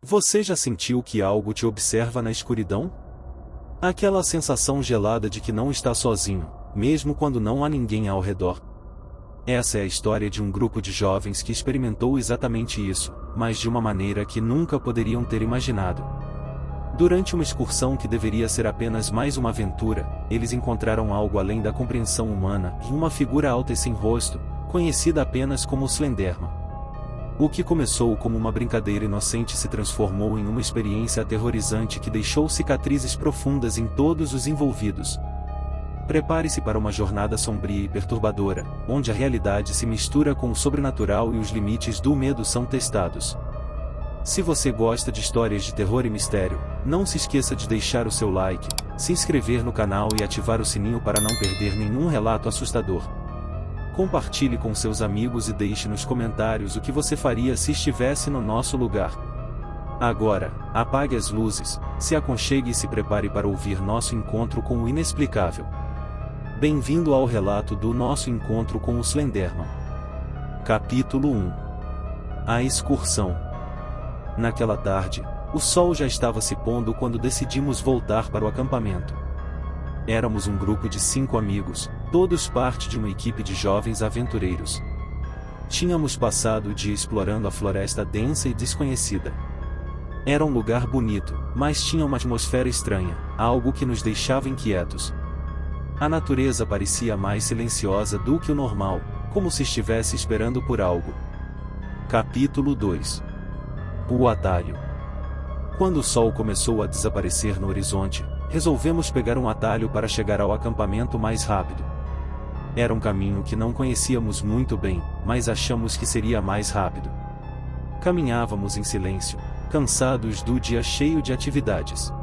Você já sentiu que algo te observa na escuridão? Aquela sensação gelada de que não está sozinho, mesmo quando não há ninguém ao redor. Essa é a história de um grupo de jovens que experimentou exatamente isso, mas de uma maneira que nunca poderiam ter imaginado. Durante uma excursão que deveria ser apenas mais uma aventura, eles encontraram algo além da compreensão humana em uma figura alta e sem rosto, conhecida apenas como Slenderman. O que começou como uma brincadeira inocente se transformou em uma experiência aterrorizante que deixou cicatrizes profundas em todos os envolvidos. Prepare-se para uma jornada sombria e perturbadora, onde a realidade se mistura com o sobrenatural e os limites do medo são testados. Se você gosta de histórias de terror e mistério, não se esqueça de deixar o seu like, se inscrever no canal e ativar o sininho para não perder nenhum relato assustador. Compartilhe com seus amigos e deixe nos comentários o que você faria se estivesse no nosso lugar. Agora, apague as luzes, se aconchegue e se prepare para ouvir nosso encontro com o inexplicável. Bem-vindo ao relato do nosso encontro com o Slenderman. Capítulo 1. A excursão. Naquela tarde, o sol já estava se pondo quando decidimos voltar para o acampamento. Éramos um grupo de 5 amigos, todos parte de uma equipe de jovens aventureiros. Tínhamos passado o dia explorando a floresta densa e desconhecida. Era um lugar bonito, mas tinha uma atmosfera estranha, algo que nos deixava inquietos. A natureza parecia mais silenciosa do que o normal, como se estivesse esperando por algo. Capítulo 2. O atalho. Quando o sol começou a desaparecer no horizonte, resolvemos pegar um atalho para chegar ao acampamento mais rápido. Era um caminho que não conhecíamos muito bem, mas achamos que seria mais rápido. Caminhávamos em silêncio, cansados do dia cheio de atividades.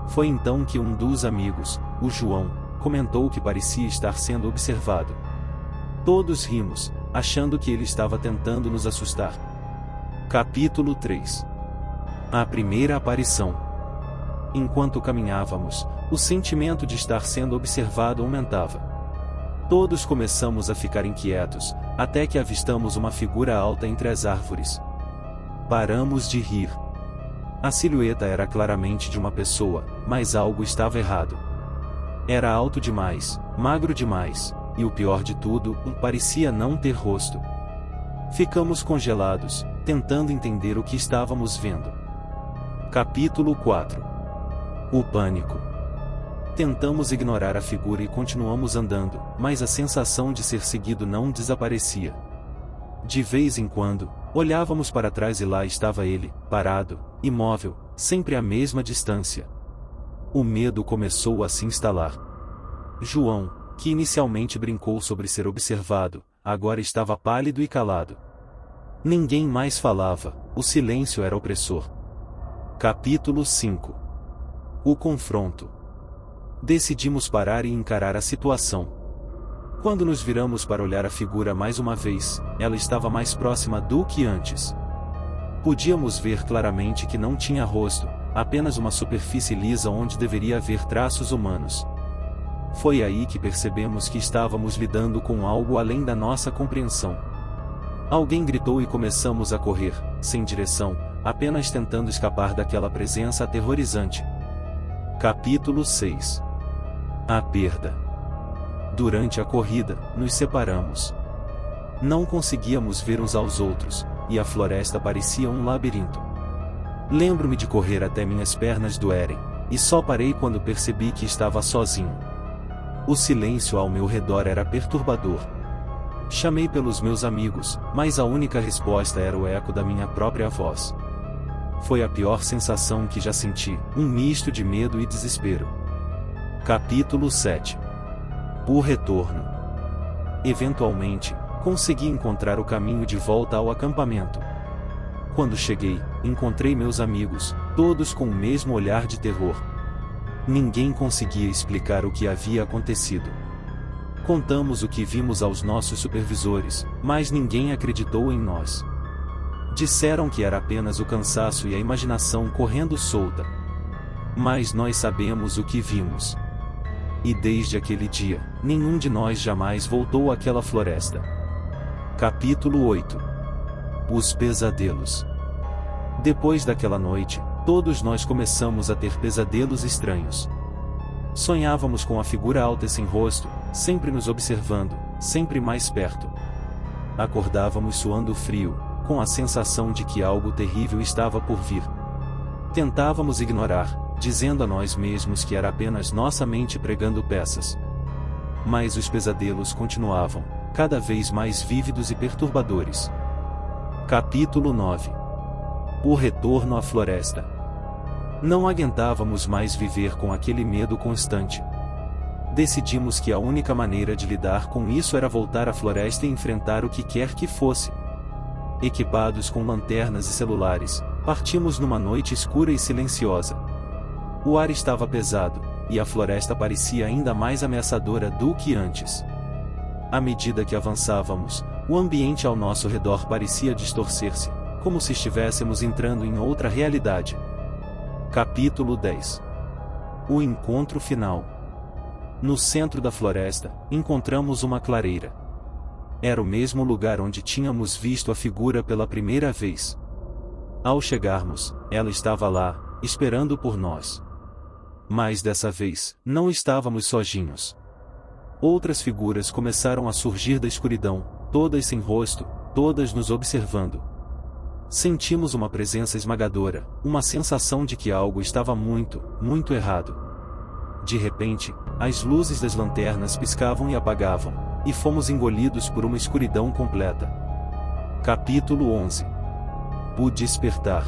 Foi então que um dos amigos, o João, comentou que parecia estar sendo observado. Todos rimos, achando que ele estava tentando nos assustar. Capítulo 3. A primeira aparição. Enquanto caminhávamos, o sentimento de estar sendo observado aumentava. Todos começamos a ficar inquietos, até que avistamos uma figura alta entre as árvores. Paramos de rir. A silhueta era claramente de uma pessoa, mas algo estava errado. Era alto demais, magro demais, e o pior de tudo, parecia não ter rosto. Ficamos congelados, tentando entender o que estávamos vendo. Capítulo 4. O pânico. Tentamos ignorar a figura e continuamos andando, mas a sensação de ser seguido não desaparecia. De vez em quando, olhávamos para trás e lá estava ele, parado, imóvel, sempre à mesma distância. O medo começou a se instalar. João, que inicialmente brincou sobre ser observado, agora estava pálido e calado. Ninguém mais falava, o silêncio era opressor. Capítulo 5. O confronto. Decidimos parar e encarar a situação. Quando nos viramos para olhar a figura mais uma vez, ela estava mais próxima do que antes. Podíamos ver claramente que não tinha rosto, apenas uma superfície lisa onde deveria haver traços humanos. Foi aí que percebemos que estávamos lidando com algo além da nossa compreensão. Alguém gritou e começamos a correr, sem direção, apenas tentando escapar daquela presença aterrorizante. Capítulo 6. A perda. Durante a corrida, nos separamos. Não conseguíamos ver uns aos outros, e a floresta parecia um labirinto. Lembro-me de correr até minhas pernas doerem, e só parei quando percebi que estava sozinho. O silêncio ao meu redor era perturbador. Chamei pelos meus amigos, mas a única resposta era o eco da minha própria voz. Foi a pior sensação que já senti, um misto de medo e desespero. Capítulo 7. O retorno. Eventualmente, consegui encontrar o caminho de volta ao acampamento. Quando cheguei, encontrei meus amigos, todos com o mesmo olhar de terror. Ninguém conseguia explicar o que havia acontecido. Contamos o que vimos aos nossos supervisores, mas ninguém acreditou em nós. Disseram que era apenas o cansaço e a imaginação correndo solta. Mas nós sabemos o que vimos. E desde aquele dia, nenhum de nós jamais voltou àquela floresta. Capítulo 8. Os pesadelos. Depois daquela noite, todos nós começamos a ter pesadelos estranhos. Sonhávamos com a figura alta e sem rosto, sempre nos observando, sempre mais perto. Acordávamos suando frio, com a sensação de que algo terrível estava por vir. Tentávamos ignorar, dizendo a nós mesmos que era apenas nossa mente pregando peças. Mas os pesadelos continuavam, cada vez mais vívidos e perturbadores. Capítulo 9. O retorno à floresta. Não aguentávamos mais viver com aquele medo constante. Decidimos que a única maneira de lidar com isso era voltar à floresta e enfrentar o que quer que fosse. Equipados com lanternas e celulares, partimos numa noite escura e silenciosa. O ar estava pesado, e a floresta parecia ainda mais ameaçadora do que antes. À medida que avançávamos, o ambiente ao nosso redor parecia distorcer-se, como se estivéssemos entrando em outra realidade. Capítulo 10. O encontro final. No centro da floresta, encontramos uma clareira. Era o mesmo lugar onde tínhamos visto a figura pela primeira vez. Ao chegarmos, ela estava lá, esperando por nós. Mas dessa vez, não estávamos sozinhos. Outras figuras começaram a surgir da escuridão, todas sem rosto, todas nos observando. Sentimos uma presença esmagadora, uma sensação de que algo estava muito, muito errado. De repente, as luzes das lanternas piscavam e apagavam, e fomos engolidos por uma escuridão completa. Capítulo 11. O despertar.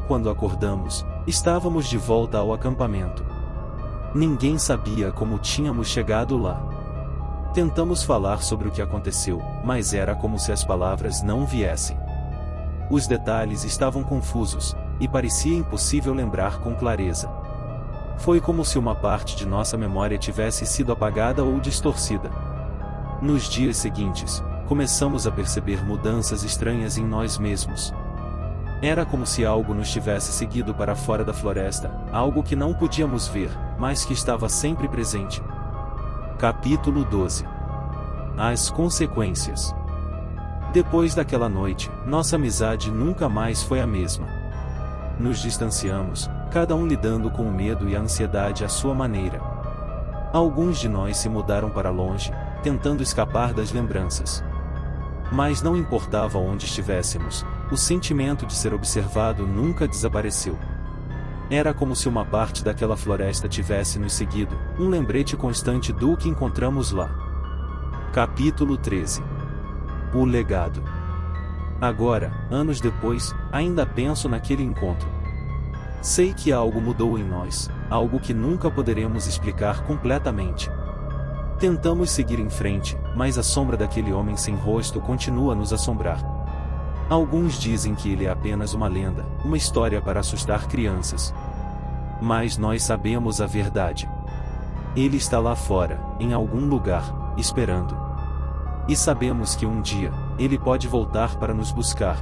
Quando acordamos, estávamos de volta ao acampamento. Ninguém sabia como tínhamos chegado lá. Tentamos falar sobre o que aconteceu, mas era como se as palavras não viessem. Os detalhes estavam confusos, e parecia impossível lembrar com clareza. Foi como se uma parte de nossa memória tivesse sido apagada ou distorcida. Nos dias seguintes, começamos a perceber mudanças estranhas em nós mesmos. Era como se algo nos tivesse seguido para fora da floresta, algo que não podíamos ver, mas que estava sempre presente. Capítulo 12. As consequências. Depois daquela noite, nossa amizade nunca mais foi a mesma. Nos distanciamos, cada um lidando com o medo e a ansiedade à sua maneira. Alguns de nós se mudaram para longe, tentando escapar das lembranças. Mas não importava onde estivéssemos, o sentimento de ser observado nunca desapareceu. Era como se uma parte daquela floresta tivesse nos seguido, um lembrete constante do que encontramos lá. Capítulo 13. O legado. Agora, anos depois, ainda penso naquele encontro. Sei que algo mudou em nós, algo que nunca poderemos explicar completamente. Tentamos seguir em frente, mas a sombra daquele homem sem rosto continua a nos assombrar. Alguns dizem que ele é apenas uma lenda, uma história para assustar crianças. Mas nós sabemos a verdade. Ele está lá fora, em algum lugar, esperando. E sabemos que um dia, ele pode voltar para nos buscar,